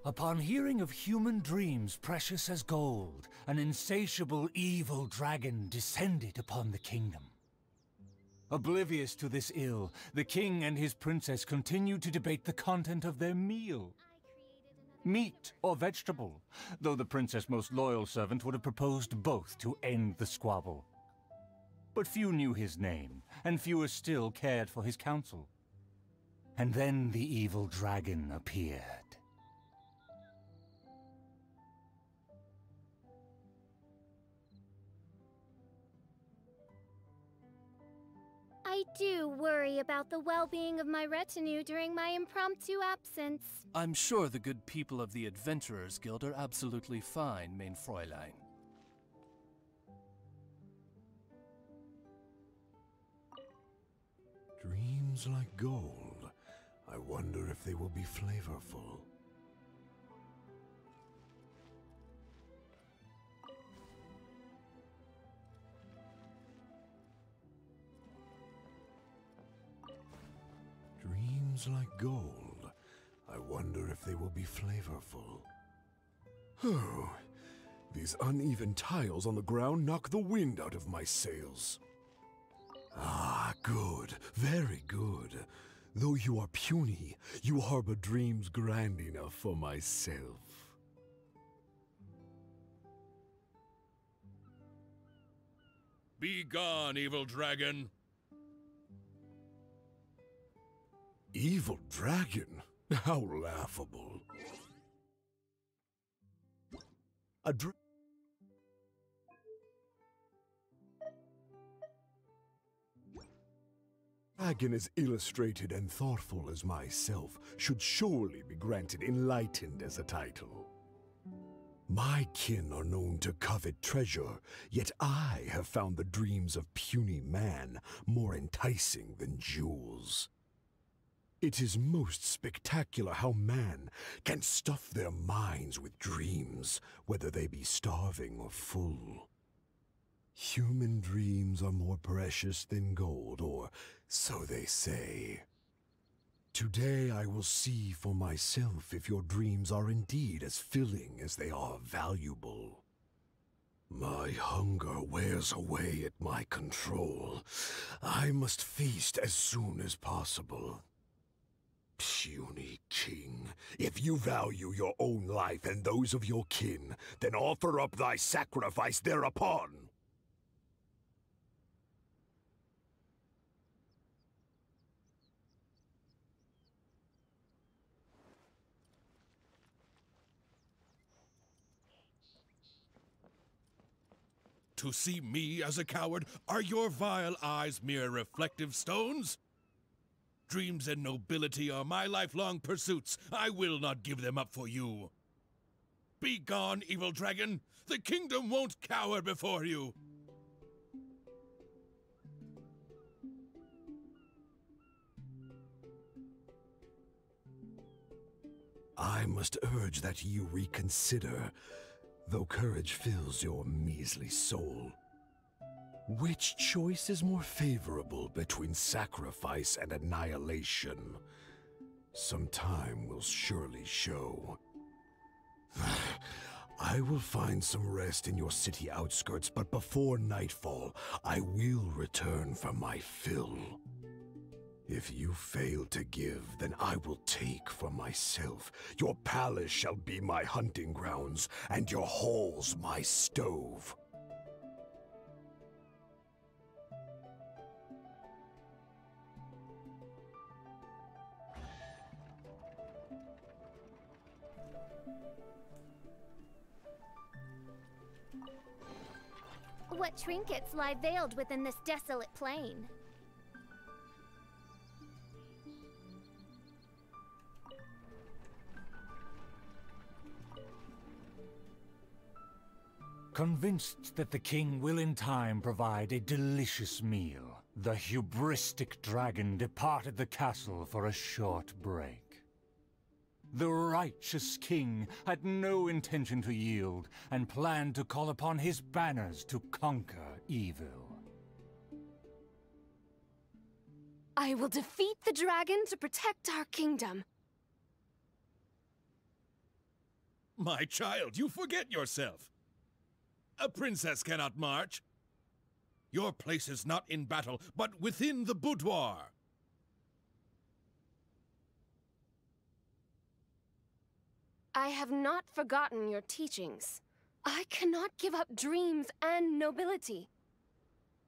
Upon hearing of human dreams precious as gold, an insatiable evil dragon descended upon the kingdom. Oblivious to this ill, the king and his princess continued to debate the content of their meal. Meat or vegetable, though the princess' most loyal servant would have proposed both to end the squabble. But few knew his name, and fewer still cared for his counsel. And then the evil dragon appeared. I do worry about the well-being of my retinue during my impromptu absence. I'm sure the good people of the Adventurers Guild are absolutely fine, mein Fräulein. Dreams like gold. I wonder if they will be flavorful. Dreams like gold. I wonder if they will be flavorful. Oh, these uneven tiles on the ground knock the wind out of my sails. Ah, good, very good. Though you are puny, you harbor dreams grand enough for myself. Be gone, evil dragon! Evil dragon? How laughable. A dragon as illustrated and thoughtful as myself should surely be granted enlightened as a title. My kin are known to covet treasure, yet I have found the dreams of puny man more enticing than jewels. It is most spectacular how man can stuff their minds with dreams, whether they be starving or full. Human dreams are more precious than gold, or so they say. Today I will see for myself if your dreams are indeed as filling as they are valuable. My hunger wears away at my control. I must feast as soon as possible. Puny king, if you value your own life and those of your kin, then offer up thy sacrifice thereupon. To see me as a coward, are your vile eyes mere reflective stones? Dreams and nobility are my lifelong pursuits. I will not give them up for you. Be gone, evil dragon! The kingdom won't cower before you! I must urge that you reconsider, though courage fills your measly soul. Which choice is more favorable between sacrifice and annihilation? Some time will surely show. I will find some rest in your city outskirts, but before nightfall, I will return for my fill. If you fail to give, then I will take for myself. Your palace shall be my hunting grounds, and your halls my stove. What trinkets lie veiled within this desolate plain? Convinced that the king will in time provide a delicious meal, the hubristic dragon departed the castle for a short break. The righteous king had no intention to yield, and planned to call upon his banners to conquer evil. I will defeat the dragon to protect our kingdom. My child, you forget yourself. A princess cannot march. Your place is not in battle, but within the boudoir. I have not forgotten your teachings. I cannot give up dreams and nobility.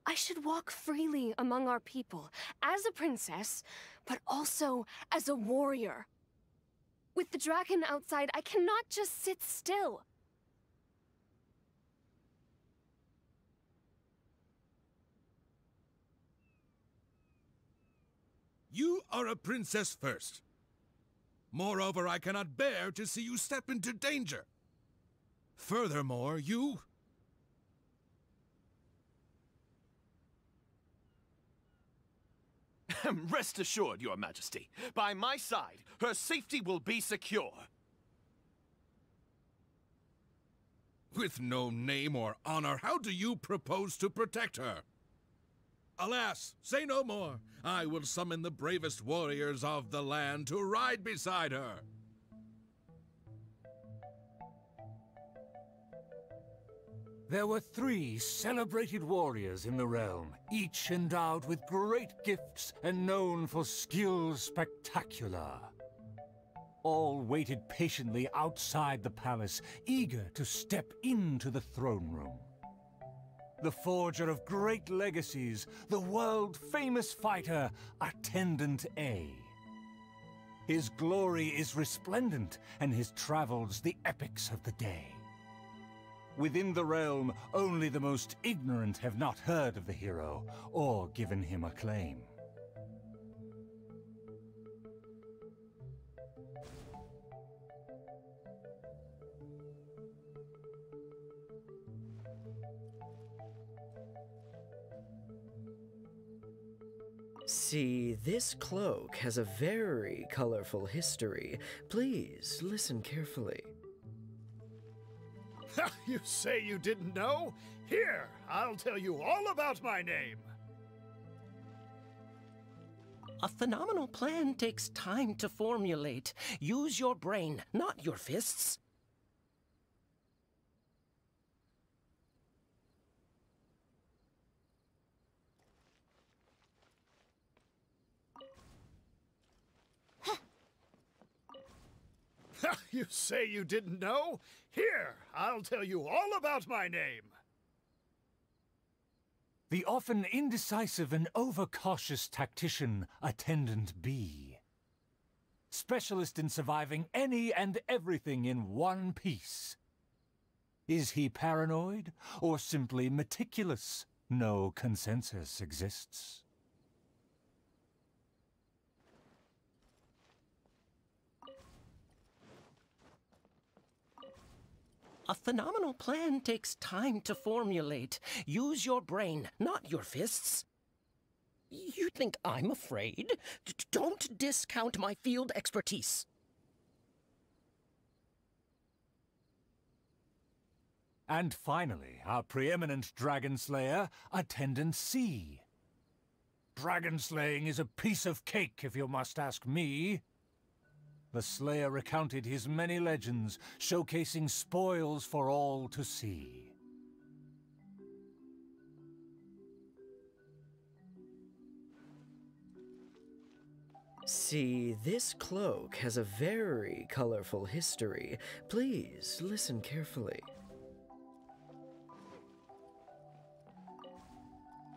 I should walk freely among our people, as a princess, but also as a warrior. With the dragon outside, I cannot just sit still. You are a princess first. Moreover, I cannot bear to see you step into danger. Furthermore, you... Rest assured, Your Majesty. By my side, her safety will be secure. With no name or honor, how do you propose to protect her? Alas, say no more. I will summon the bravest warriors of the land to ride beside her. There were 3 celebrated warriors in the realm, each endowed with great gifts and known for skills spectacular. All waited patiently outside the palace, eager to step into the throne room. The forger of great legacies, the world-famous fighter, Attendant A. His glory is resplendent, and his travels the epics of the day. Within the realm, only the most ignorant have not heard of the hero, or given him acclaim. See, this cloak has a very colorful history. Please listen carefully. You say you didn't know? Here, I'll tell you all about my name. A phenomenal plan takes time to formulate. Use your brain, not your fists. You say you didn't know? Here, I'll tell you all about my name. The often indecisive and overcautious tactician, Attendant B. Specialist in surviving any and everything in one piece. Is he paranoid, or simply meticulous? No consensus exists. A phenomenal plan takes time to formulate. Use your brain, not your fists. You think I'm afraid? Don't discount my field expertise. And finally, our preeminent dragon slayer, Attendant C. Dragon slaying is a piece of cake, if you must ask me. The slayer recounted his many legends, showcasing spoils for all to see. See, this cloak has a very colorful history. Please listen carefully.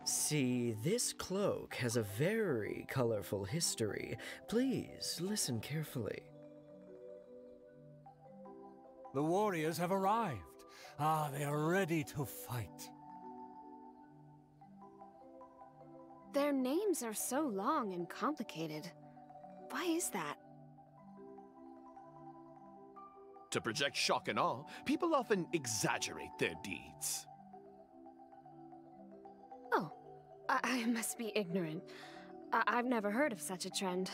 See, this cloak has a very colorful history. Please listen carefully. The warriors have arrived. They are ready to fight. Their names are so long and complicated. Why is that? To project shock and awe, people often exaggerate their deeds. Oh, I must be ignorant. I've never heard of such a trend.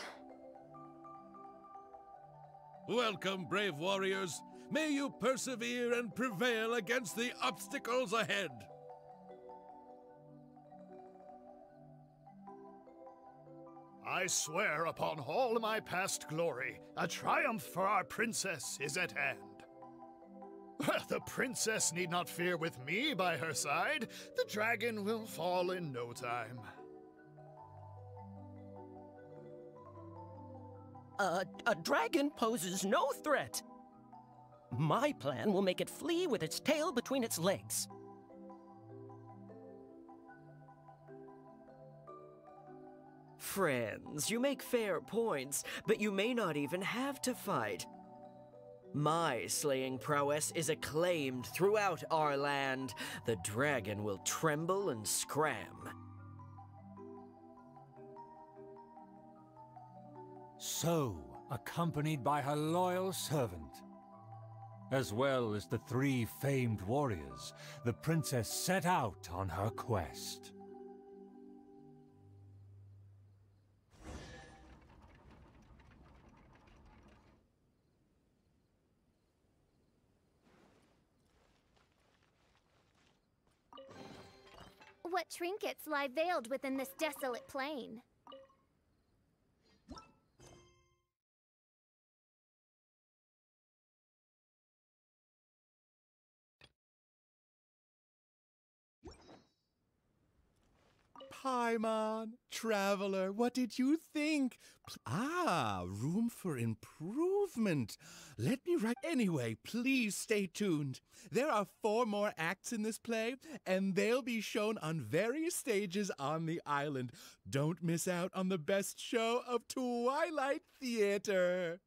Welcome, brave warriors. May you persevere and prevail against the obstacles ahead. I swear upon all my past glory, a triumph for our princess is at hand. The princess need not fear with me by her side. The dragon will fall in no time. A dragon poses no threat. My plan will make it flee with its tail between its legs. Friends, you make fair points, but you may not even have to fight. My slaying prowess is acclaimed throughout our land. The dragon will tremble and scram. So, accompanied by her loyal servant, as well as the 3 famed warriors, the princess set out on her quest. What trinkets lie veiled within this desolate plain? Paimon, traveler, what did you think? Room for improvement. Let me write. Anyway, please stay tuned. There are 4 more acts in this play, and they'll be shown on various stages on the island. Don't miss out on the best show of Twilight Theater.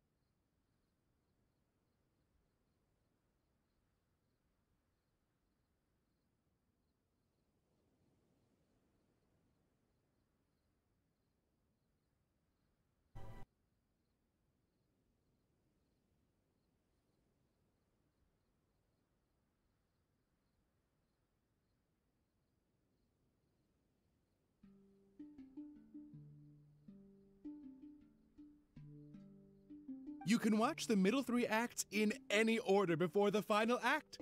You can watch the middle 3 acts in any order before the final act.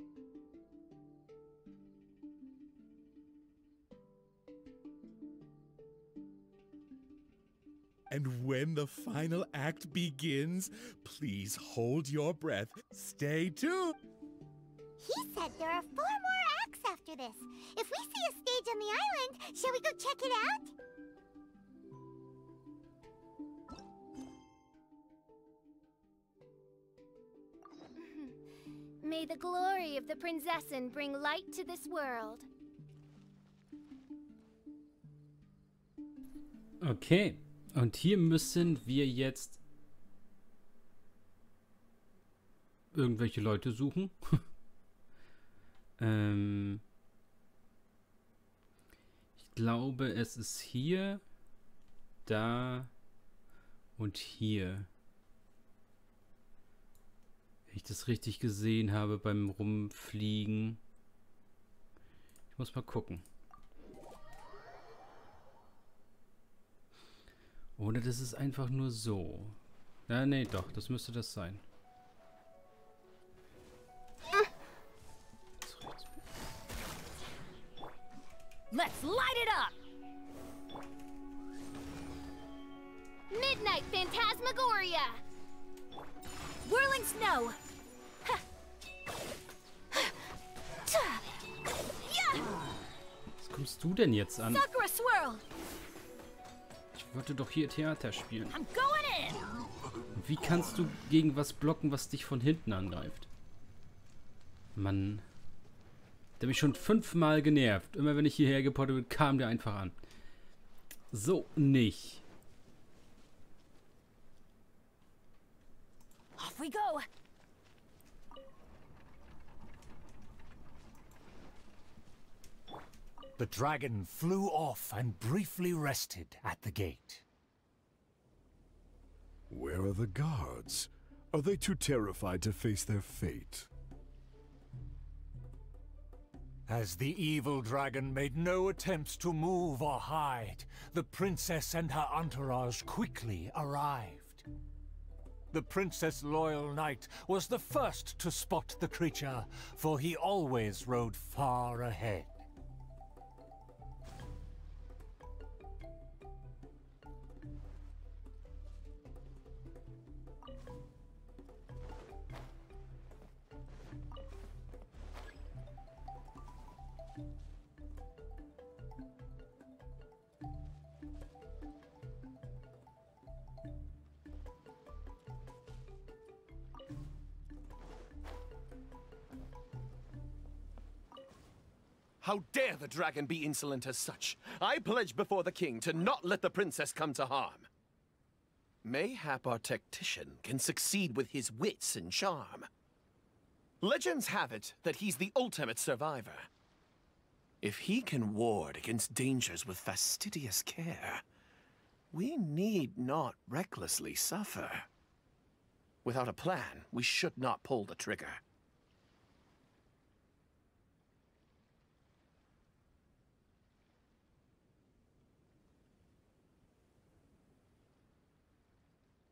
And when the final act begins, please hold your breath. Stay tuned. He said there are 4 more acts after this. If we see a stage on the island, shall we go check it out? May the glory of the Prinzessin bring light to this world. Okay, und hier müssen wir jetzt irgendwelche Leute suchen. Ich glaube, es ist hier, da und hier. Wenn ich das richtig gesehen habe beim Rumfliegen. Ich muss mal gucken. Oder das ist einfach nur so. Ja, nee, doch, das müsste das sein. Let's light it up! Midnight Phantasmagoria! Whirling Snow! Was kommst du denn jetzt an? Sakura Swirl! Ich wollte doch hier Theater spielen. I'm going in! Und wie kannst du gegen was blocken, was dich von hinten angreift? Mann. Der hat mich schon 5-mal genervt. Immer wenn ich hierher geportet bin, kam der einfach an. So nicht. Off we go! The dragon flew off and briefly rested at the gate. Where are the guards? Are they too terrified to face their fate? As the evil dragon made no attempts to move or hide, the princess and her entourage quickly arrived. The princess' loyal knight was the first to spot the creature, for he always rode far ahead. How dare the dragon be insolent as such? I pledge before the king to not let the princess come to harm. Mayhap our tactician can succeed with his wits and charm. Legends have it that he's the ultimate survivor. If he can ward against dangers with fastidious care, we need not recklessly suffer. Without a plan, we should not pull the trigger.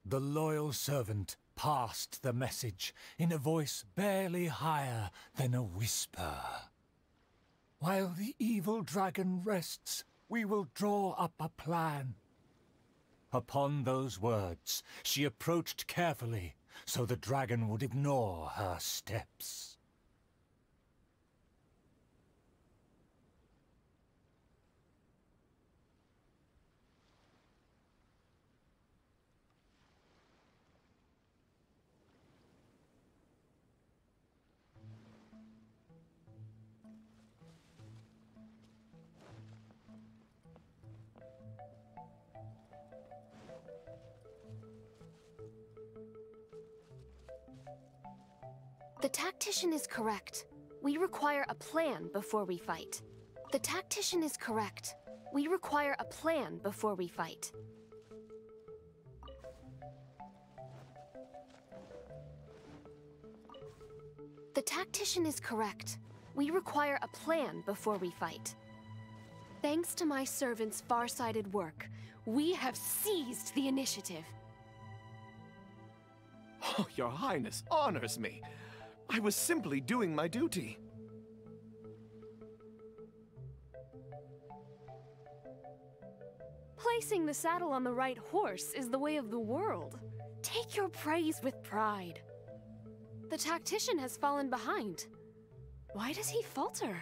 The loyal servant passed the message in a voice barely higher than a whisper. While the evil dragon rests, we will draw up a plan. Upon those words, she approached carefully, so the dragon would ignore her steps. The tactician is correct. We require a plan before we fight. The tactician is correct. We require a plan before we fight. The tactician is correct. We require a plan before we fight. Thanks to my servant's far-sighted work, we have seized the initiative. Oh, Your Highness honors me. I was simply doing my duty. Placing the saddle on the right horse is the way of the world. Take your praise with pride. The tactician has fallen behind. Why does he falter?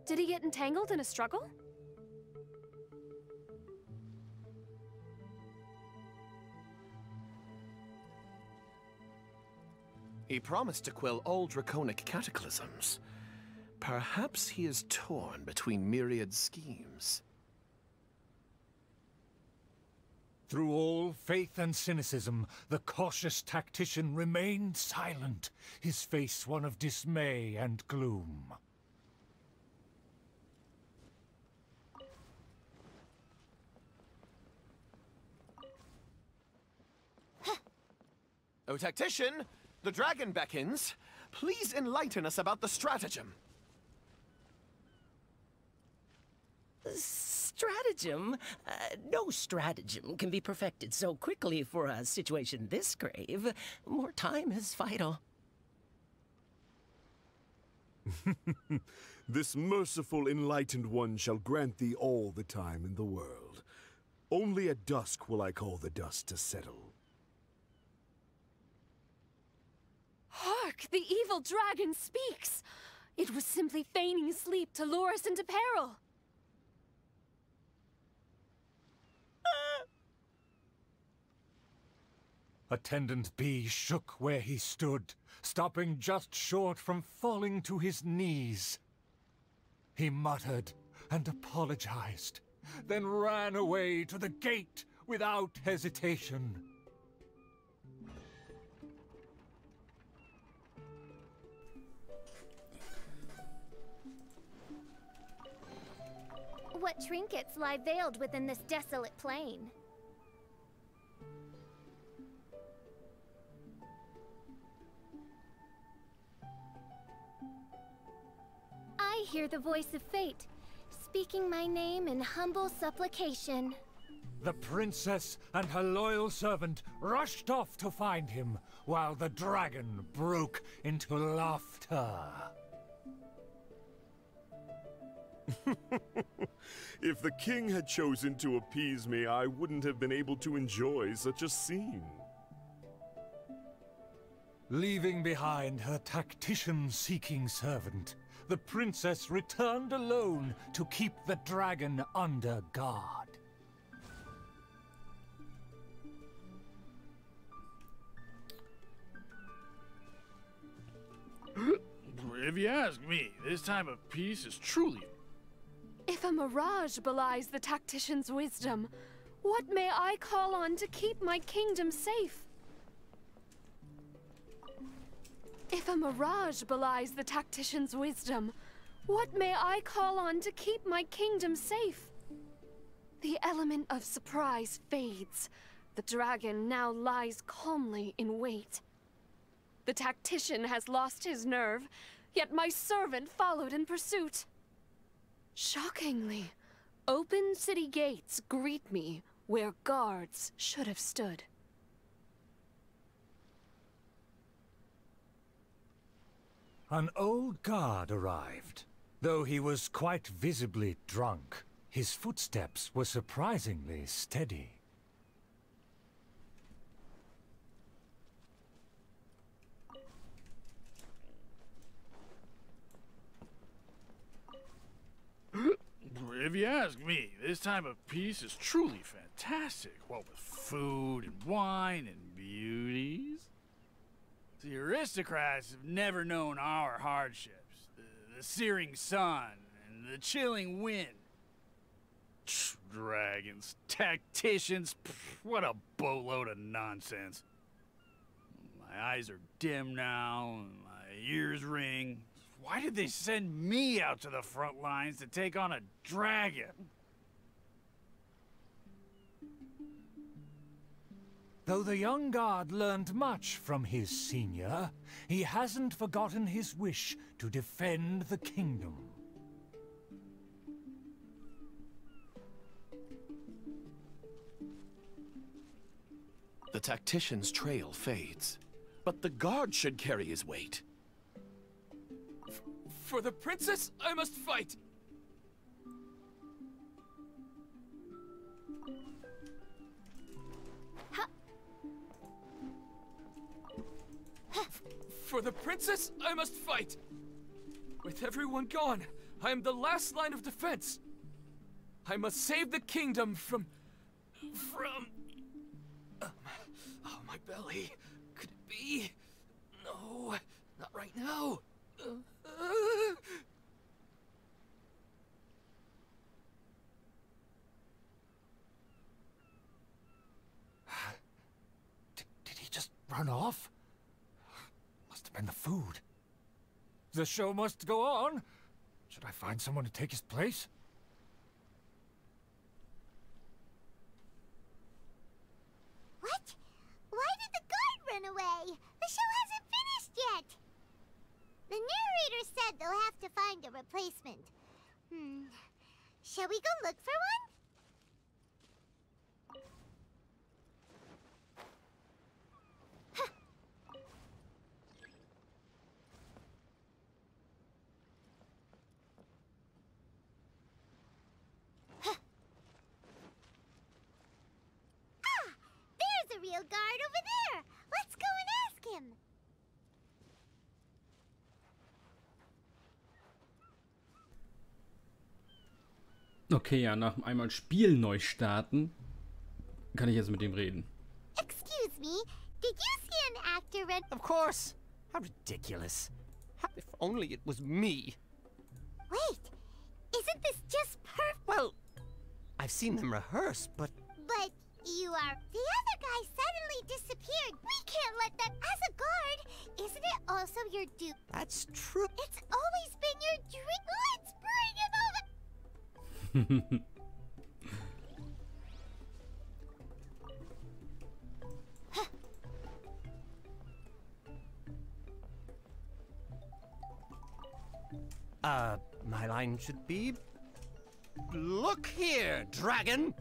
Did he get entangled in a struggle? He promised to quell all draconic cataclysms. Perhaps he is torn between myriad schemes. Through all faith and cynicism, the cautious tactician remained silent, his face one of dismay and gloom. O tactician, the dragon beckons. Please enlighten us about the stratagem. Stratagem? No stratagem can be perfected so quickly for a situation this grave. More time is vital. This merciful enlightened one shall grant thee all the time in the world. Only at dusk will I call the dust to settle. Hark! The evil dragon speaks! It was simply feigning sleep to lure us into peril. Attendant B shook where he stood, stopping just short from falling to his knees. He muttered and apologized, then ran away to the gate without hesitation. What trinkets lie veiled within this desolate plain? I hear the voice of fate, speaking my name in humble supplication. The princess and her loyal servant rushed off to find him, while the dragon broke into laughter. If the king had chosen to appease me, I wouldn't have been able to enjoy such a scene. Leaving behind her tactician-seeking servant, the princess returned alone to keep the dragon under guard. If you ask me, this time of peace is truly If a mirage belies the tactician's wisdom, what may I call on to keep my kingdom safe? If a mirage belies the tactician's wisdom, what may I call on to keep my kingdom safe? The element of surprise fades. The dragon now lies calmly in wait. The tactician has lost his nerve, yet my servant followed in pursuit. Shockingly, open city gates greet me where guards should have stood. An old guard arrived. Though he was quite visibly drunk, his footsteps were surprisingly steady. If you ask me, this time of peace is truly fantastic. What with food and wine and beauties. The aristocrats have never known our hardships. The searing sun and the chilling wind. Dragons, tacticians, what a boatload of nonsense. My eyes are dim now, and my ears ring. Why did they send me out to the front lines to take on a dragon? Though the young guard learned much from his senior, he hasn't forgotten his wish to defend the kingdom. The tactician's trail fades, but the guard should carry his weight. For the princess, I must fight! For the princess, I must fight! With everyone gone, I am the last line of defense. I must save the kingdom from... Oh, my belly. Could it be? No, not right now. Did he just run off? Must have been the food. The show must go on. Should I find someone to take his place? What? Why did the guard run away? The show hasn't finished yet. The narrator said they'll have to find a replacement. Shall we go look for one? There's a real guard over there. Let's go and ask him. Okay, ja, nach einmal Spiel neu starten, kann ich jetzt mit dem reden. Excuse me, did you see an actor rent? Of course. How ridiculous. If only it was me. Wait, isn't this just perfect? Well, I've seen them rehearse, but... But you are... The other guy suddenly disappeared. We can't let that... As a guard, isn't it also your duty? That's true. It's always been your dream. Let's bring him over. My line should be... Look here, dragon!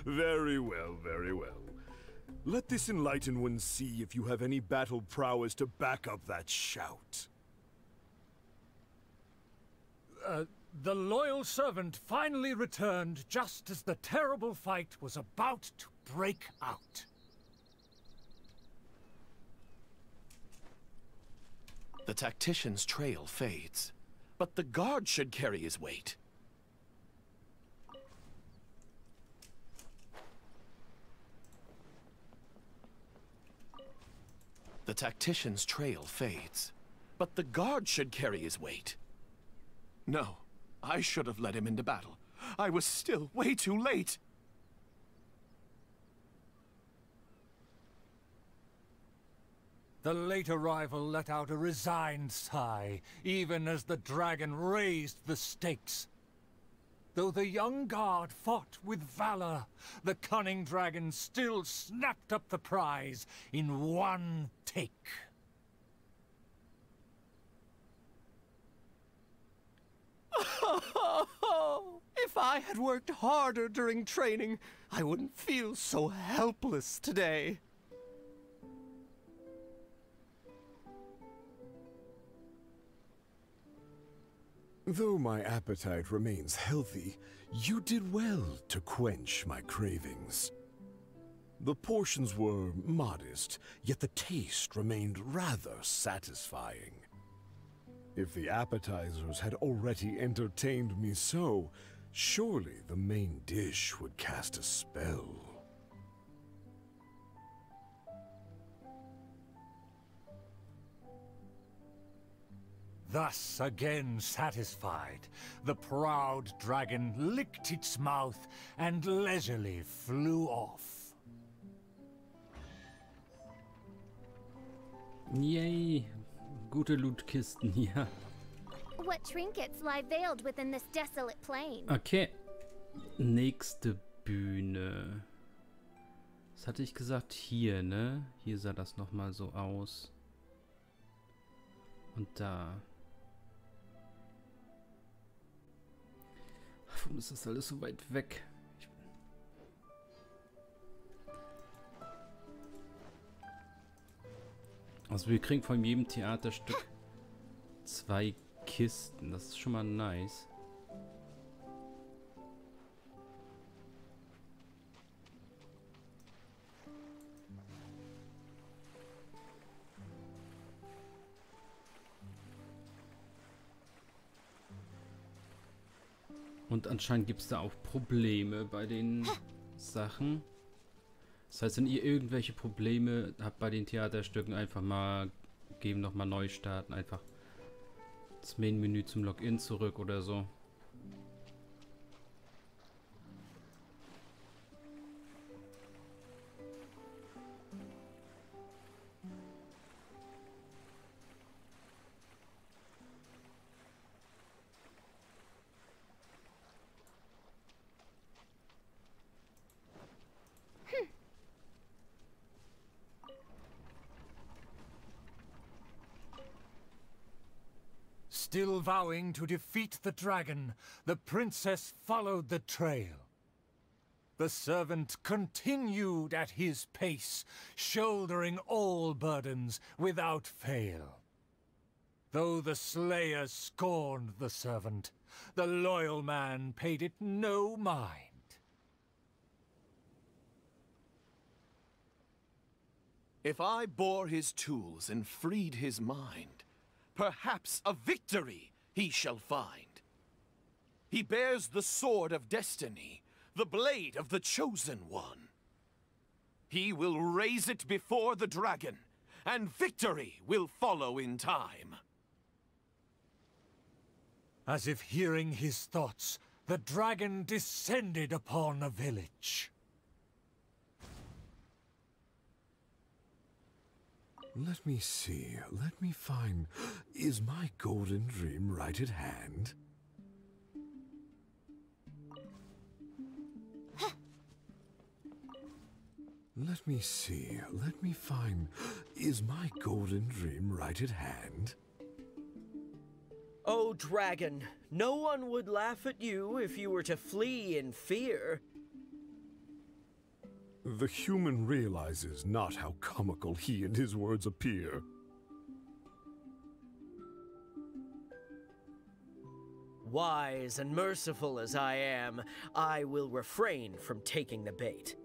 Very well, very well. Let this enlightened one see if you have any battle prowess to back up that shout. The loyal servant finally returned just as the terrible fight was about to break out. The tactician's trail fades, but the guard should carry his weight. The tactician's trail fades, But the guard should carry his weight. No, I should have led him into battle. I was still way too late. The late arrival let out a resigned sigh, even as the dragon raised the stakes. Though the young guard fought with valor, the cunning dragon still snapped up the prize in one take. If I had worked harder during training, I wouldn't feel so helpless today. Though my appetite remains healthy, you did well to quench my cravings. The portions were modest, yet the taste remained rather satisfying. If the appetizers had already entertained me so, surely the main dish would cast a spell. Thus, again satisfied, the proud dragon licked its mouth and leisurely flew off. Yay, gute Lootkisten hier. What trinkets lie veiled within this desolate plain? Okay, nächste Bühne. Was hatte ich gesagt? Hier, ne? Hier sah das nochmal so aus. Und da. Warum ist das alles so weit weg? Also wir kriegen von jedem Theaterstück 2 Kisten. Das ist schon mal nice. Und anscheinend gibt es da auch Probleme bei den Sachen. Das heißt, wenn ihr irgendwelche Probleme habt bei den Theaterstücken, einfach mal geben, nochmal neu starten. Einfach das Main-Menü zum Login zurück oder so. Still vowing to defeat the dragon, the princess followed the trail. The servant continued at his pace, shouldering all burdens without fail. Though the slayer scorned the servant, the loyal man paid it no mind. If I bore his tools and freed his mind, perhaps a victory he shall find. He bears the sword of destiny, the blade of the chosen one. He will raise it before the dragon, and victory will follow in time. As if hearing his thoughts, the dragon descended upon a village. Let me see, let me find... Is my golden dream right at hand? Let me see, let me find... Is my golden dream right at hand? Oh, dragon, no one would laugh at you if you were to flee in fear. The human realizes not how comical he and his words appear. Wise and merciful as I am, I will refrain from taking the bait.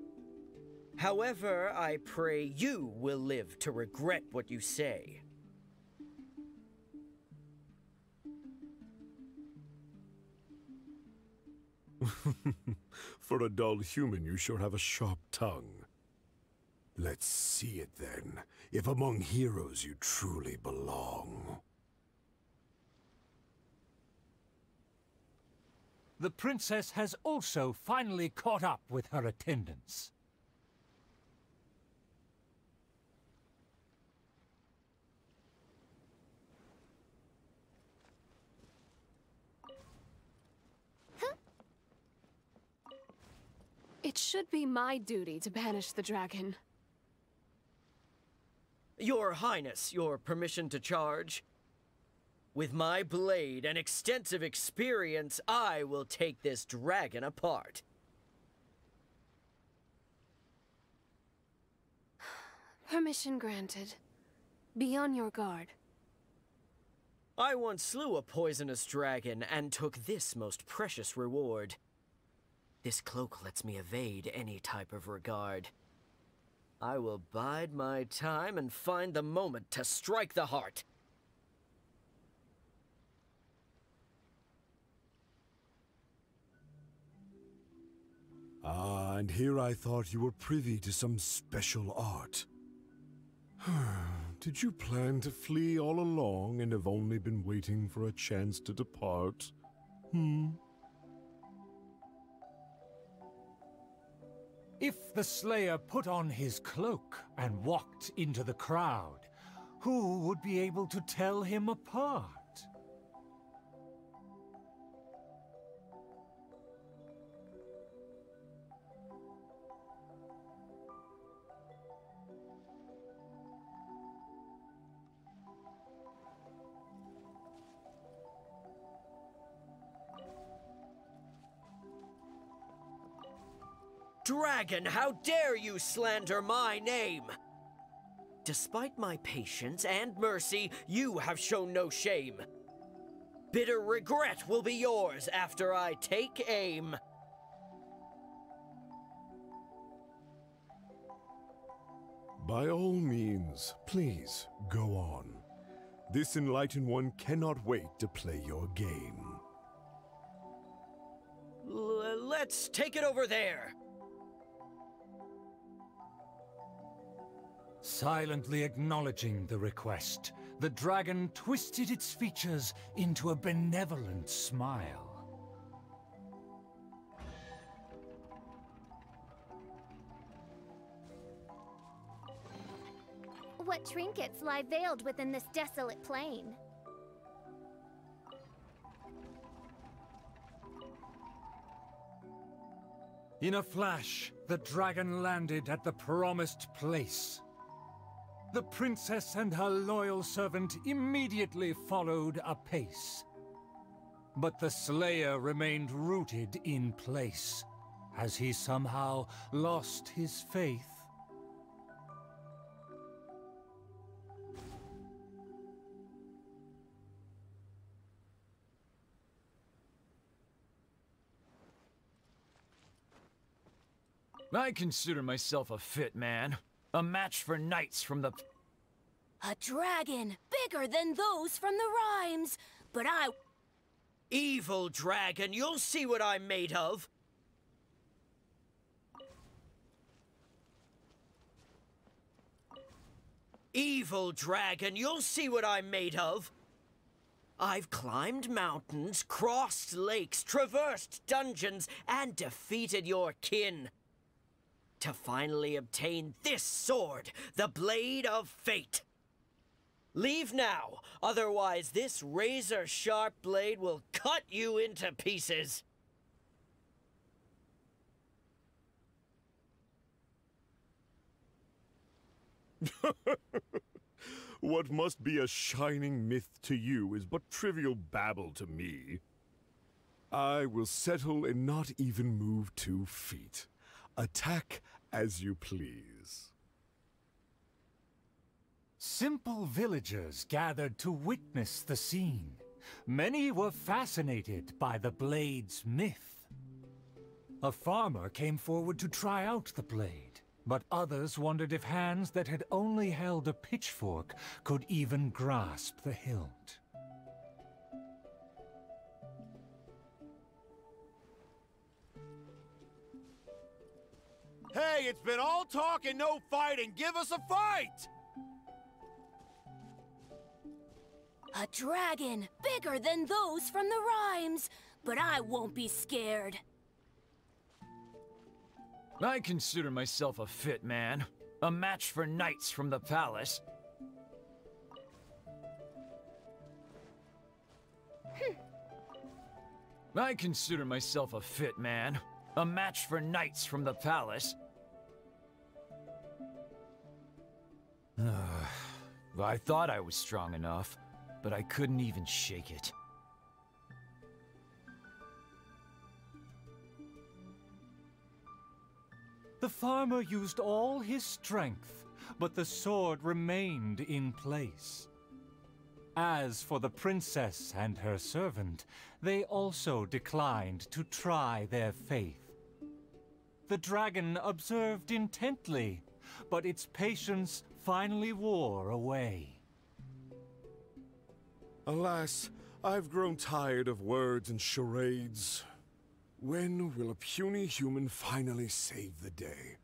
However, I pray you will live to regret what you say. For a dull human, you sure have a sharp tongue. Let's see it then, if among heroes you truly belong. the princess has also finally caught up with her attendants. It should be my duty to banish the dragon. Your Highness, your permission to charge? With my blade and extensive experience, I will take this dragon apart. Permission granted. Be on your guard. I once slew a poisonous dragon and took this most precious reward. This cloak lets me evade any type of regard. I will bide my time and find the moment to strike the heart. Ah, and here I thought you were privy to some special art. Did you plan to flee all along and have only been waiting for a chance to depart? If the Slayer put on his cloak and walked into the crowd, who would be able to tell him apart? Dragon, how dare you slander my name? Despite my patience and mercy, you have shown no shame. Bitter regret will be yours after I take aim. By all means, please, go on. This enlightened one cannot wait to play your game. Let's take it over there. Silently acknowledging the request, the dragon twisted its features into a benevolent smile. What trinkets lie veiled within this desolate plain? In a flash, the dragon landed at the promised place. The princess and her loyal servant immediately followed apace. But the Slayer remained rooted in place. Has he somehow lost his faith? I consider myself a fit man. A match for knights from the... A dragon bigger than those from the rhymes, but I... Evil dragon, you'll see what I'm made of. Evil dragon, you'll see what I'm made of. I've climbed mountains, crossed lakes, traversed dungeons, and defeated your kin. To finally obtain this sword, the Blade of Fate. Leave now, otherwise this razor-sharp blade will cut you into pieces. What must be a shining myth to you is but trivial babble to me. I will settle and not even move 2 feet. Attack as you please. Simple villagers gathered to witness the scene. Many were fascinated by the blade's myth. A farmer came forward to try out the blade, but others wondered if hands that had only held a pitchfork could even grasp the hilt. Hey, it's been all talk and no fighting. Give us a fight! A dragon bigger than those from the rhymes, but I won't be scared. I consider myself a fit man. A match for knights from the palace. I consider myself a fit man. A match for knights from the palace. I thought I was strong enough, but I couldn't even shake it. The farmer used all his strength, but the sword remained in place. As for the princess and her servant, they also declined to try their faith. The dragon observed intently, but its patience finally wore away. Alas, I've grown tired of words and charades. When will a puny human finally save the day?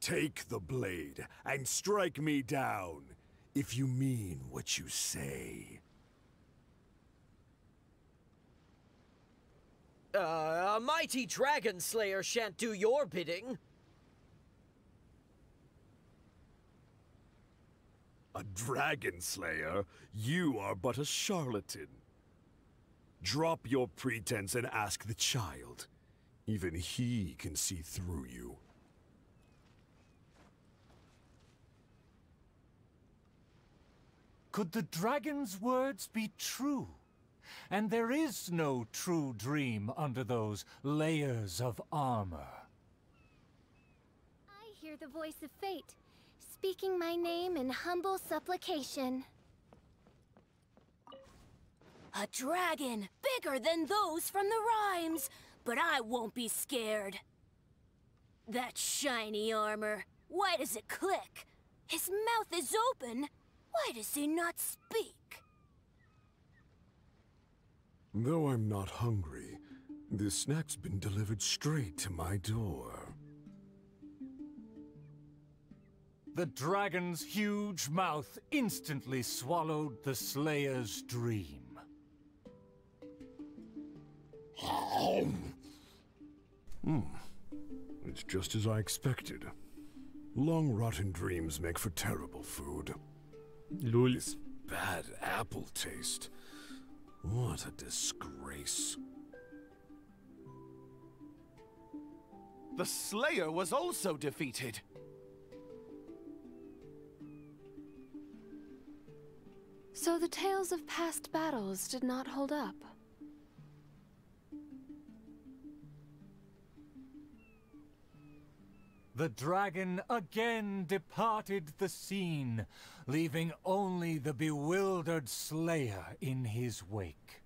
Take the blade and strike me down, if you mean what you say. A mighty dragon slayer shan't do your bidding. A dragon slayer? You are but a charlatan. Drop your pretense and ask the child. Even he can see through you. Could the dragon's words be true? And there is no true dream under those layers of armor. I hear the voice of fate, speaking my name in humble supplication. A dragon, bigger than those from the rhymes, but I won't be scared. That shiny armor, why does it click? His mouth is open, why does he not speak? Though I'm not hungry, this snack's been delivered straight to my door. The dragon's huge mouth instantly swallowed the Slayer's dream. It's just as I expected. Long rotten dreams make for terrible food. Lul. This bad apple taste. What a disgrace. The Slayer was also defeated. So the tales of past battles did not hold up. The dragon again departed the scene, leaving only the bewildered Slayer in his wake.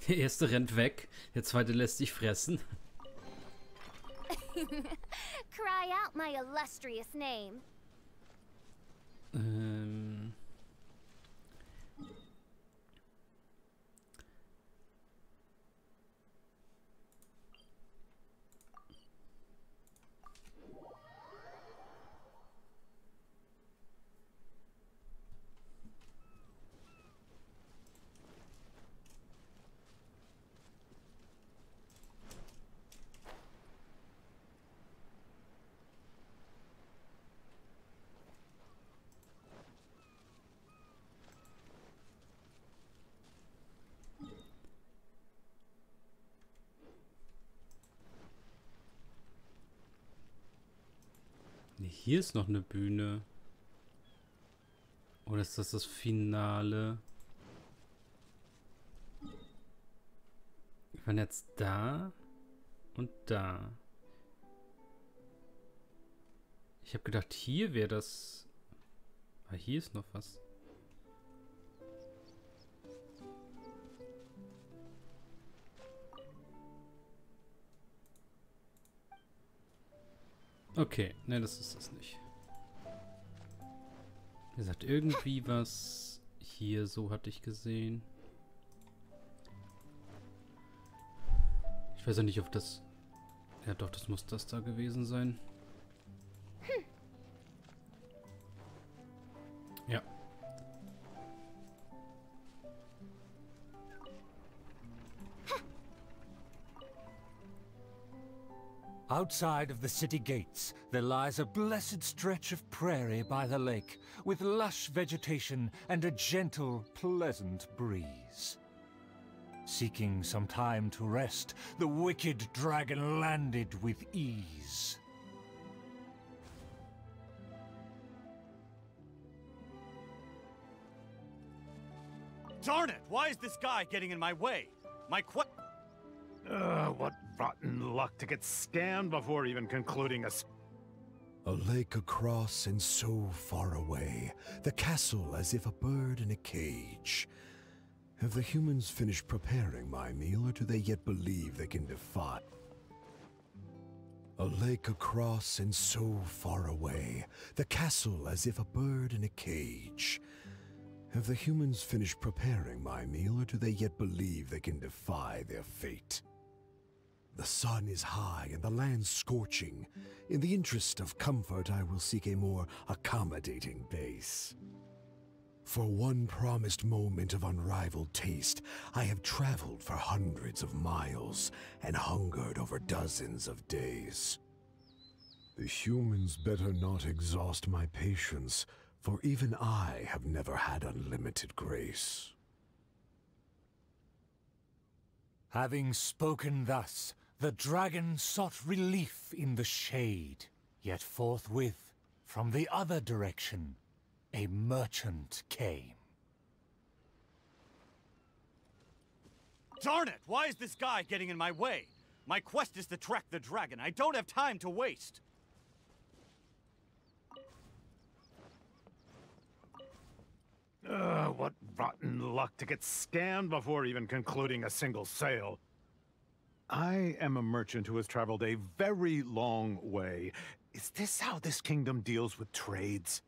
Der erste rennt weg, der zweite lässt sich fressen. Cry out my illustrious name. Hier ist noch eine Bühne. Oder ist das das Finale? Wir waren jetzt da und da. Ich habe gedacht, hier wäre das... Ah, hier ist noch was. Okay, ne, das ist es nicht. Er sagt irgendwie was hier, so hatte ich gesehen. Ich weiß ja nicht, ob das... Ja doch, das muss das da gewesen sein. Ja. Outside of the city gates, there lies a blessed stretch of prairie by the lake, with lush vegetation and a gentle, pleasant breeze. Seeking some time to rest, the wicked dragon landed with ease. Darn it! Why is this guy getting in my way? What rotten luck to get scammed before even concluding A lake across and so far away, the castle as if a bird in a cage. Have the humans finished preparing my meal, or do they yet believe they can defy? A lake across and so far away, the castle as if a bird in a cage. Have the humans finished preparing my meal, or do they yet believe they can defy their fate? The sun is high and the land scorching. In the interest of comfort, I will seek a more accommodating base. For one promised moment of unrivaled taste, I have traveled for hundreds of miles and hungered over dozens of days. The humans better not exhaust my patience, for even I have never had unlimited grace. Having spoken thus, the dragon sought relief in the shade, yet forthwith, from the other direction, a merchant came. Darn it! Why is this guy getting in my way? My quest is to track the dragon. I don't have time to waste. What rotten luck to get scammed before even concluding a single sale. I am a merchant who has traveled a very long way. Is this how this kingdom deals with trades?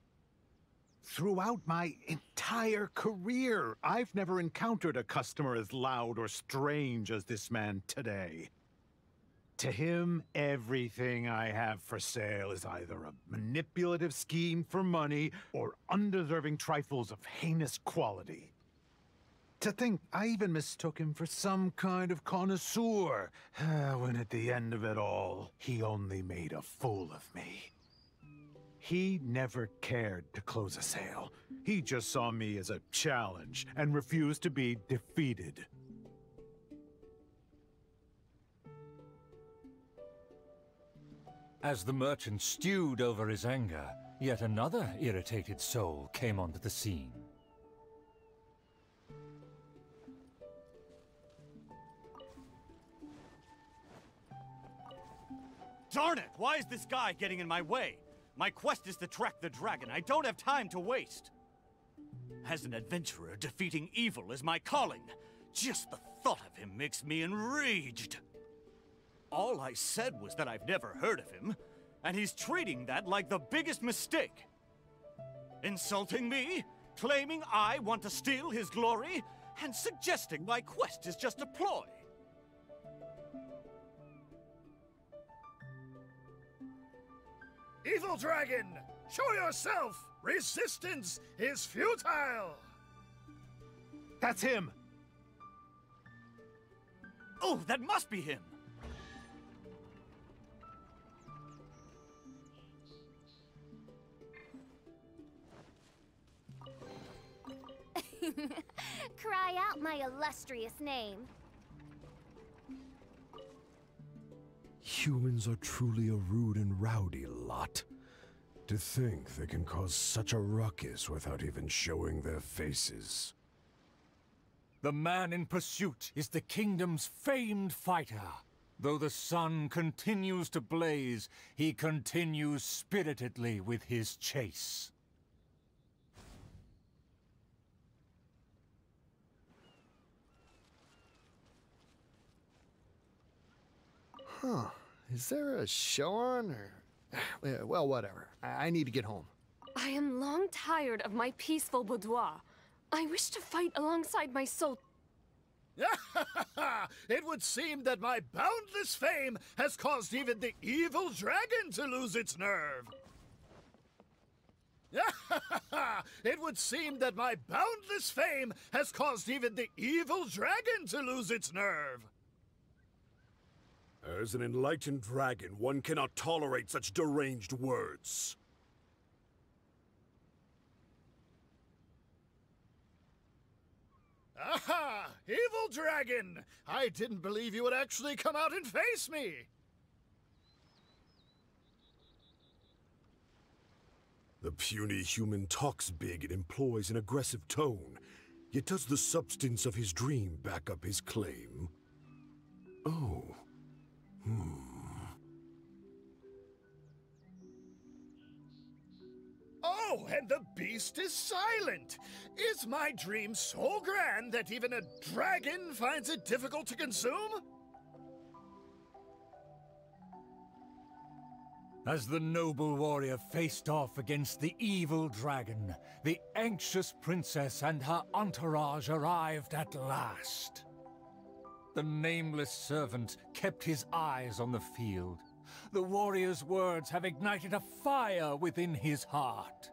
Throughout my entire career, I've never encountered a customer as loud or strange as this man today. To him, everything I have for sale is either a manipulative scheme for money or undeserving trifles of heinous quality. To think I even mistook him for some kind of connoisseur, when at the end of it all, he only made a fool of me. He never cared to close a sale. He just saw me as a challenge and refused to be defeated. As the merchant stewed over his anger, yet another irritated soul came onto the scene. Darn it! Why is this guy getting in my way? My quest is to track the dragon. I don't have time to waste. As an adventurer, defeating evil is my calling. Just the thought of him makes me enraged. All I said was that I've never heard of him, and he's treating that like the biggest mistake. Insulting me, claiming I want to steal his glory, and suggesting my quest is just a ploy. Evil dragon, show yourself! Resistance is futile! That's him! Oh, that must be him! Cry out my illustrious name. Humans are truly a rude and rowdy lot. To think they can cause such a ruckus without even showing their faces. The man in pursuit is the kingdom's famed fighter. Though the sun continues to blaze, he continues spiritedly with his chase. Huh. Is there a show on, or... Well, whatever. I need to get home. I am long tired of my peaceful boudoir. I wish to fight alongside my soul. It would seem that my boundless fame has caused even the evil dragon to lose its nerve. It would seem that my boundless fame has caused even the evil dragon to lose its nerve. As an enlightened dragon, one cannot tolerate such deranged words. Aha! Evil dragon! I didn't believe you would actually come out and face me! The puny human talks big and employs an aggressive tone, yet does the substance of his dream back up his claim? Oh. Oh, and the beast is silent! Is my dream so grand that even a dragon finds it difficult to consume? As the noble warrior faced off against the evil dragon, the anxious princess and her entourage arrived at last. The nameless servant kept his eyes on the field. The warrior's words have ignited a fire within his heart.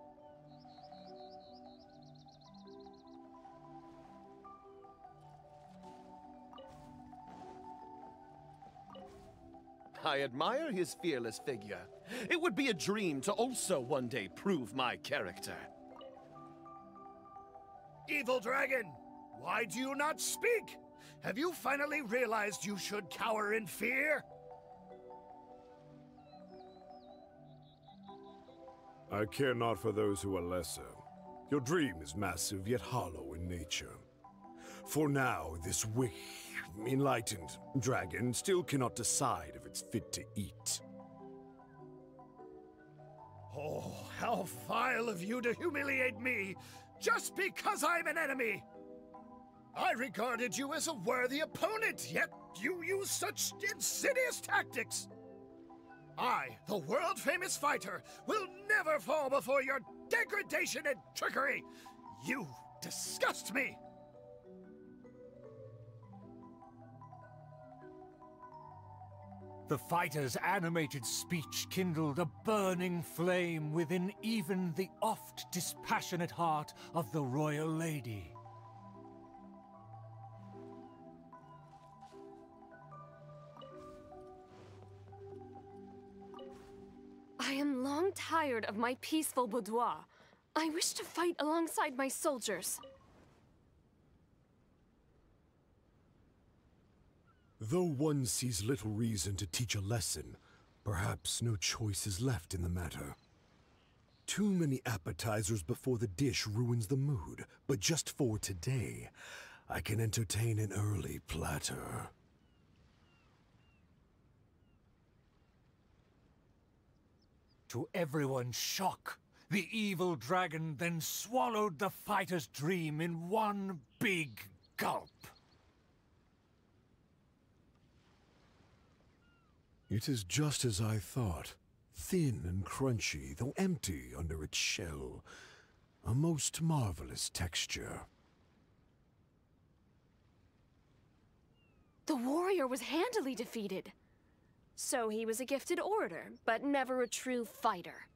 I admire his fearless figure. It would be a dream to also one day prove my character. Evil dragon, why do you not speak? Have you finally realized you should cower in fear? I care not for those who are lesser. Your dream is massive yet hollow in nature. For now, this enlightened dragon still cannot decide if it's fit to eat. Oh, how vile of you to humiliate me, just because I'm an enemy! I regarded you as a worthy opponent, yet you use such insidious tactics! I, the world-famous fighter, will never fall before your degradation and trickery! You disgust me! The fighter's animated speech kindled a burning flame within even the oft dispassionate heart of the royal lady. I am long tired of my peaceful boudoir. I wish to fight alongside my soldiers. Though one sees little reason to teach a lesson, perhaps no choice is left in the matter. Too many appetizers before the dish ruins the mood, but just for today, I can entertain an early platter. To everyone's shock, the evil dragon then swallowed the fighter's dream in one big gulp. It is just as I thought. Thin and crunchy, though empty under its shell. A most marvelous texture. The warrior was handily defeated. So he was a gifted orator, but never a true fighter.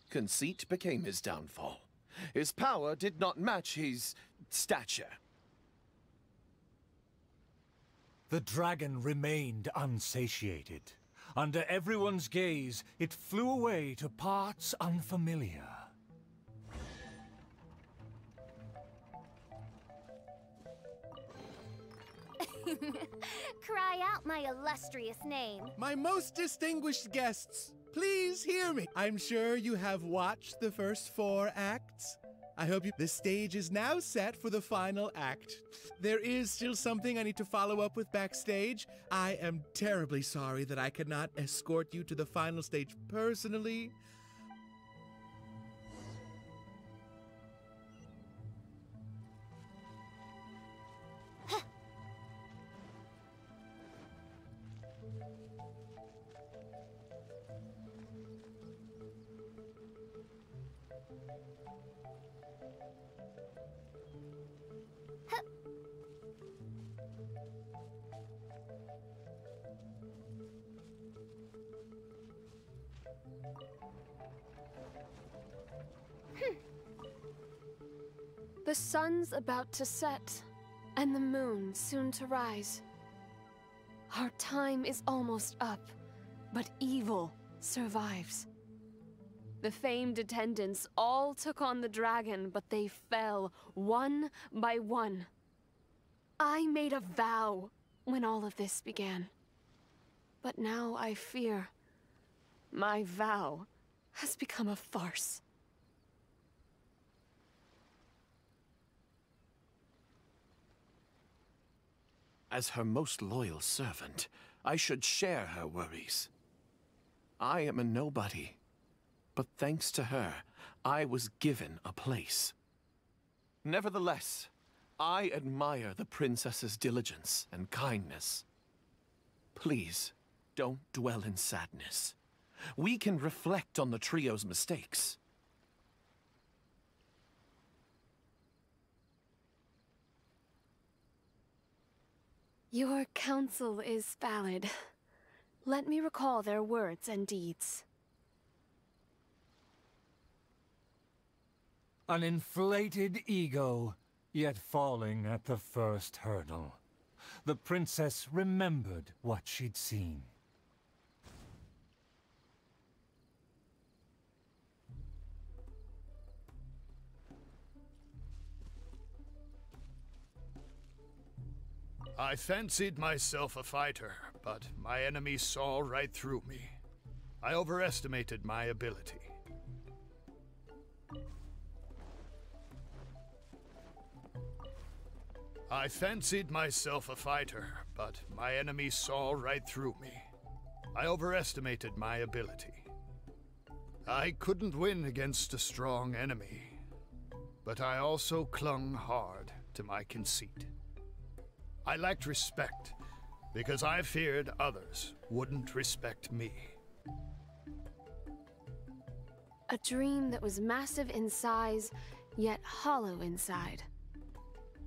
Conceit became his downfall. His power did not match his stature. The dragon remained unsatiated. Under everyone's gaze, it flew away to parts unfamiliar. Cry out my illustrious name. My most distinguished guests, please hear me. I'm sure you have watched the first 4 acts. I hope the stage is now set for the final act. There is still something I need to follow up with backstage. I am terribly sorry that I could not escort you to the final stage personally. The sun's about to set, and the moon soon to rise. Our time is almost up, but evil survives. The famed attendants all took on the dragon, but they fell one by one. I made a vow when all of this began. But now I fear my vow has become a farce. As her most loyal servant, I should share her worries. I am a nobody, but thanks to her, I was given a place. Nevertheless, I admire the princess's diligence and kindness. Please, don't dwell in sadness. We can reflect on the trio's mistakes. Your counsel is valid. Let me recall their words and deeds. An inflated ego, yet falling at the first hurdle. The princess remembered what she'd seen. I fancied myself a fighter, but my enemy saw right through me. I overestimated my ability. I fancied myself a fighter, but my enemy saw right through me. I overestimated my ability. I couldn't win against a strong enemy, but I also clung hard to my conceit. I lacked respect, because I feared others wouldn't respect me. A dream that was massive in size, yet hollow inside.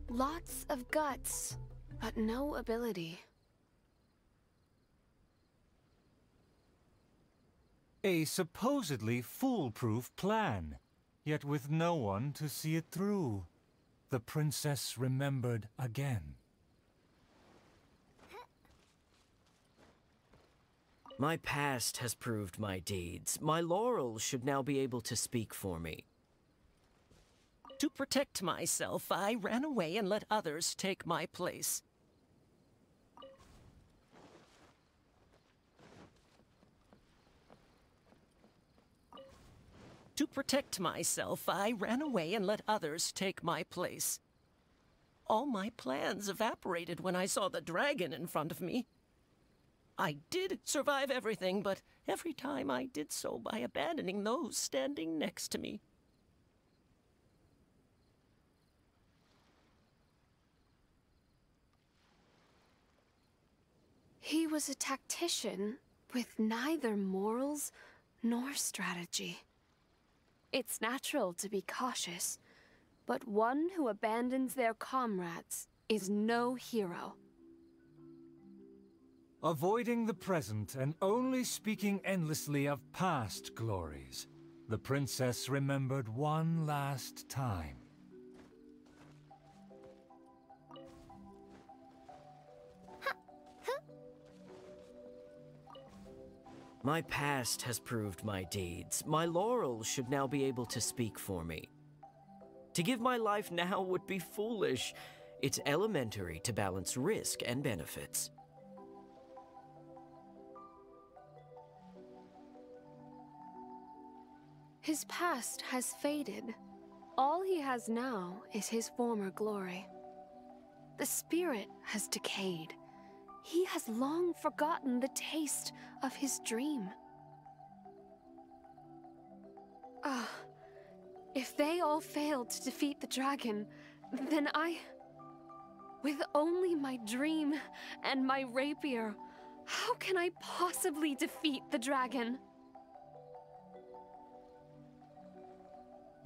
Lots of guts, but no ability. A supposedly foolproof plan, yet with no one to see it through. The princess remembered again. My past has proved my deeds. My laurels should now be able to speak for me. To protect myself, I ran away and let others take my place. To protect myself, I ran away and let others take my place. All my plans evaporated when I saw the dragon in front of me. I did survive everything, but every time I did so by abandoning those standing next to me. He was a tactician with neither morals nor strategy. It's natural to be cautious, but one who abandons their comrades is no hero. Avoiding the present and only speaking endlessly of past glories, the princess remembered one last time. My past has proved my deeds. My laurels should now be able to speak for me. To give my life now would be foolish. It's elementary to balance risk and benefits. His past has faded. All he has now is his former glory. The spirit has decayed. He has long forgotten the taste of his dream. If they all failed to defeat the dragon, then with only my dream and my rapier, how can I possibly defeat the dragon?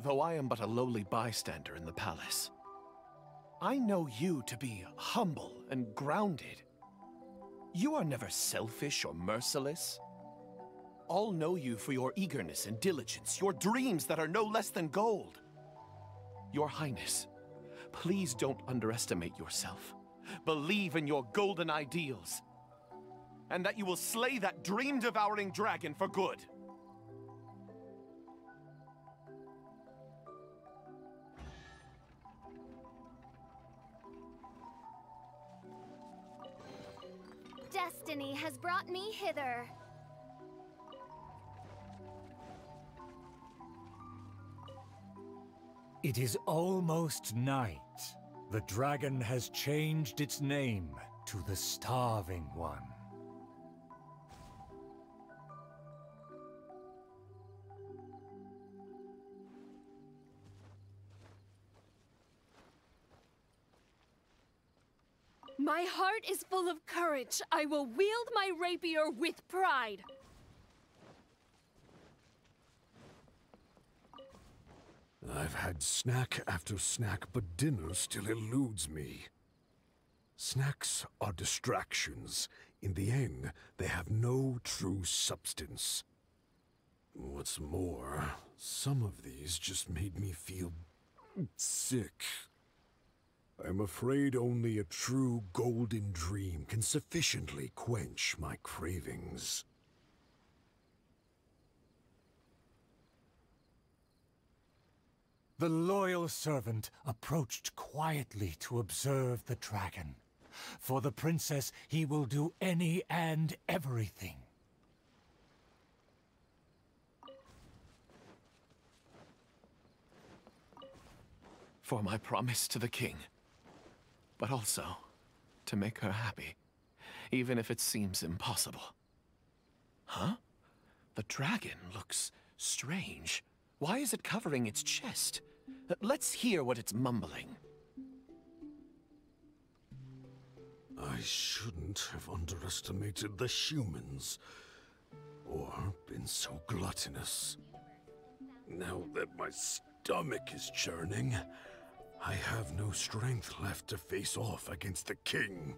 Though I am but a lowly bystander in the palace, I know you to be humble and grounded. You are never selfish or merciless. All know you for your eagerness and diligence, your dreams that are no less than gold. Your Highness, please don't underestimate yourself. Believe in your golden ideals. and that you will slay that dream-devouring dragon for good. Destiny has brought me hither. It is almost night. The dragon has changed its name to the Starving One. My heart is full of courage. I will wield my rapier with pride. I've had snack after snack, but dinner still eludes me. Snacks are distractions. In the end, they have no true substance. What's more, some of these just made me feel sick. I'm afraid only a true golden dream can sufficiently quench my cravings. The loyal servant approached quietly to observe the dragon. For the princess, he will do any and everything. For my promise to the king, but also to make her happy, even if it seems impossible. Huh? The dragon looks strange. Why is it covering its chest? Let's hear what it's mumbling. I shouldn't have underestimated the humans, or been so gluttonous. Now that my stomach is churning, I have no strength left to face off against the king.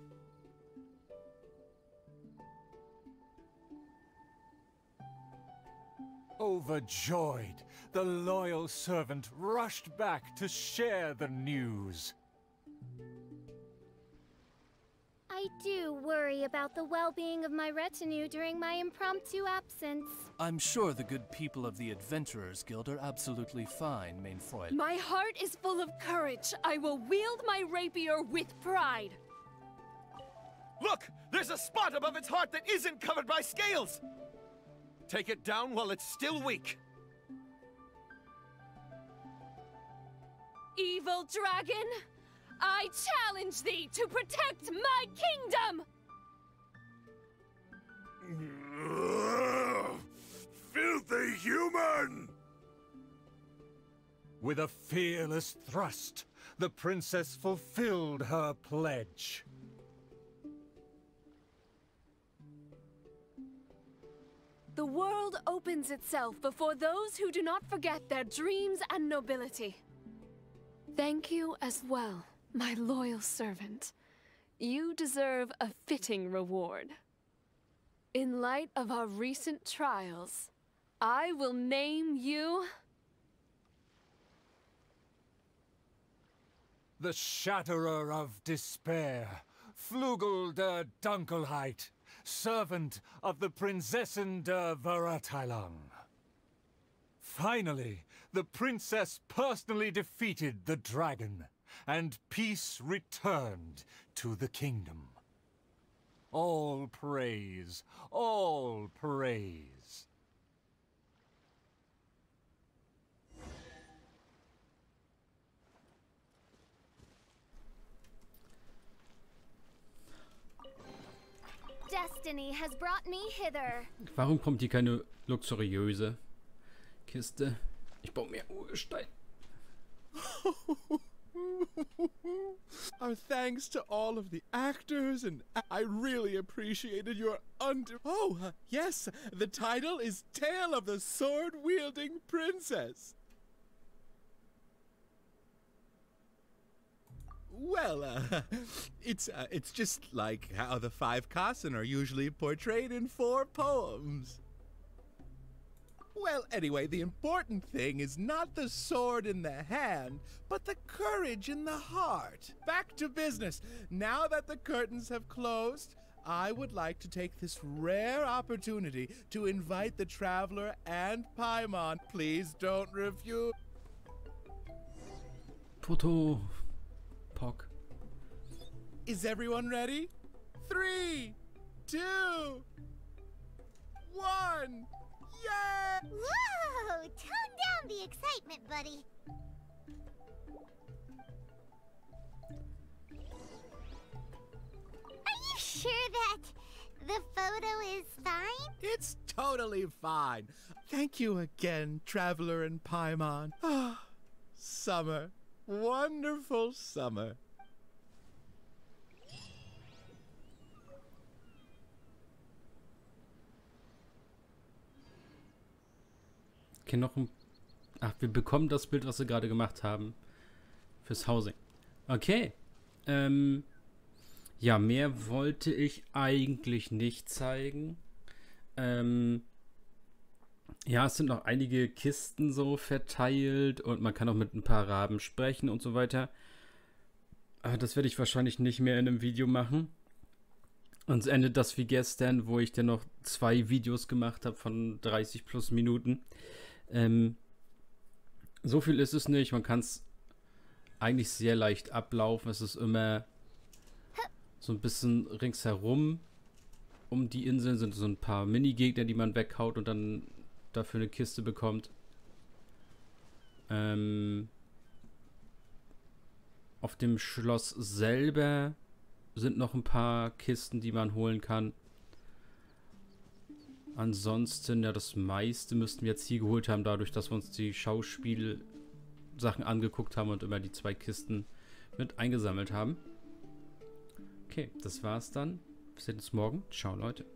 Overjoyed, the loyal servant rushed back to share the news. I do worry about the well-being of my retinue during my impromptu absence. I'm sure the good people of the Adventurers Guild are absolutely fine, Mainfreud. My heart is full of courage. I will wield my rapier with pride. Look! There's a spot above its heart that isn't covered by scales! Take it down while it's still weak. Evil dragon, I challenge thee to protect my kingdom! Filthy human! With a fearless thrust, the princess fulfilled her pledge. The world opens itself before those who do not forget their dreams and nobility. Thank you as well, my loyal servant. You deserve a fitting reward. In light of our recent trials, I will name you... The Shatterer of Despair, Flugel der Dunkelheit, servant of the Prinzessin der Veröffentlicht. Finally, the princess personally defeated the dragon, and peace returned to the kingdom. All praise, all praise. Destiny has brought me hither. Warum kommt hier keine luxuriöse Kiste? Ich brauche mehr Urgestein. Our thanks to all of the actors, and I really appreciated your yes, the title is Tale of the Sword-Wielding Princess. Well, it's just like how the 5 Kassen are usually portrayed in 4 poems. Well, anyway, the important thing is not the sword in the hand, but the courage in the heart. Back to business. Now that the curtains have closed, I would like to take this rare opportunity to invite the Traveler and Paimon. Please don't refuse. Foto. Pock. Is everyone ready? 3, 2, 1. Yay! Whoa! Tone down the excitement, buddy. Are you sure that the photo is fine? It's totally fine. Thank you again, Traveler and Paimon. Ah, summer. Wonderful summer. Okay, noch ein... Ach, wir bekommen das Bild, was wir gerade gemacht haben. Fürs Housing. Okay. Ja, mehr wollte ich eigentlich nicht zeigen. Ja, es sind noch einige Kisten so verteilt und man kann auch mit ein paar Raben sprechen und so weiter. Aber das werde ich wahrscheinlich nicht mehr in einem Video machen. Und es endet das wie gestern, wo ich dann noch 2 Videos gemacht habe von 30 plus Minuten. So viel ist es nicht. Man kann es eigentlich sehr leicht ablaufen. Es ist immer so ein bisschen ringsherum. Um die Inseln sind so ein paar Minigegner, die man weghaut und dann dafür eine Kiste bekommt. Auf dem Schloss selber sind noch ein paar Kisten, die man holen kann. Ansonsten, ja, das meiste müssten wir jetzt hier geholt haben, dadurch, dass wir uns die Schauspielsachen angeguckt haben und immer die 2 Kisten mit eingesammelt haben. Okay, das war's dann. Wir sehen uns morgen. Ciao, Leute.